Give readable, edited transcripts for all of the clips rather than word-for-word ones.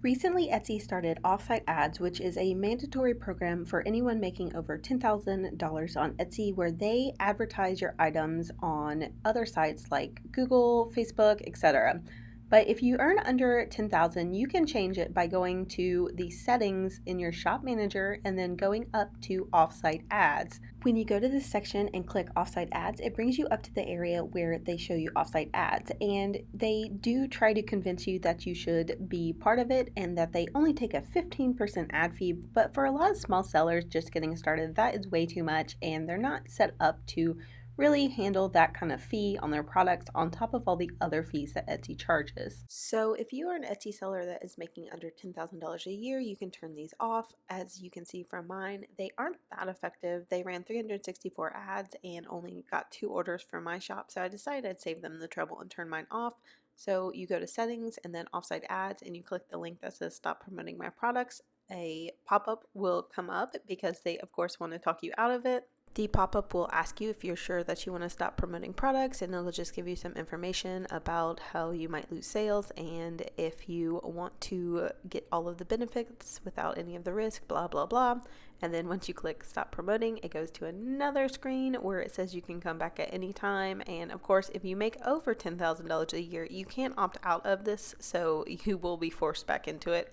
Recently, Etsy started Offsite Ads, which is a mandatory program for anyone making over $10,000 on Etsy, where they advertise your items on other sites like Google, Facebook, etc. But if you earn under 10,000, you can change it by going to the settings in your shop manager and then going up to Offsite Ads. When you go to this section and click Offsite Ads, it brings you up to the area where they show you Offsite Ads, and they do try to convince you that you should be part of it and that they only take a 15% ad fee. But for a lot of small sellers just getting started, that is way too much, and they're not set up to really handle that kind of fee on their products on top of all the other fees that Etsy charges. So if you are an Etsy seller that is making under $10,000 a year, you can turn these off. As you can see from mine, they aren't that effective. They ran 364 ads and only got 2 orders from my shop, so I decided I'd save them the trouble and turn mine off. So you go to settings and then offsite ads and you click the link that says stop promoting my products. A pop-up will come up because they of course want to talk you out of it. The pop-up will ask you if you're sure that you want to stop promoting products, and it'll just give you some information about how you might lose sales and if you want to get all of the benefits without any of the risk, blah blah blah. And then once you click stop promoting, it goes to another screen where it says you can come back at any time. And of course, if you make over $10,000 a year, you can't opt out of this, so you will be forced back into it.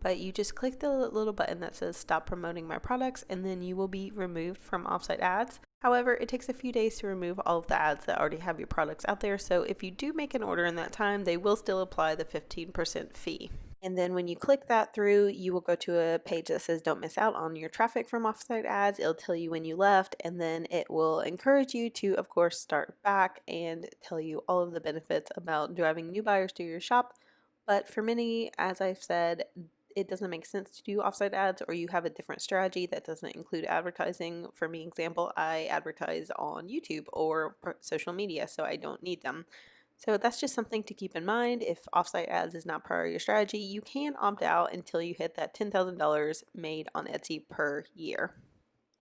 But you just click the little button that says stop promoting my products, and then you will be removed from offsite ads. However, it takes a few days to remove all of the ads that already have your products out there, so if you do make an order in that time, they will still apply the 15% fee. And then when you click that through, you will go to a page that says don't miss out on your traffic from offsite ads. It'll tell you when you left, and then it will encourage you to, of course, start back and tell you all of the benefits about driving new buyers to your shop. But for many, as I've said, it doesn't make sense to do offsite ads, or you have a different strategy that doesn't include advertising. For me, example, I advertise on YouTube or social media, so I don't need them. So that's just something to keep in mind. If offsite ads is not part of your strategy, you can opt out until you hit that $10,000 made on Etsy per year.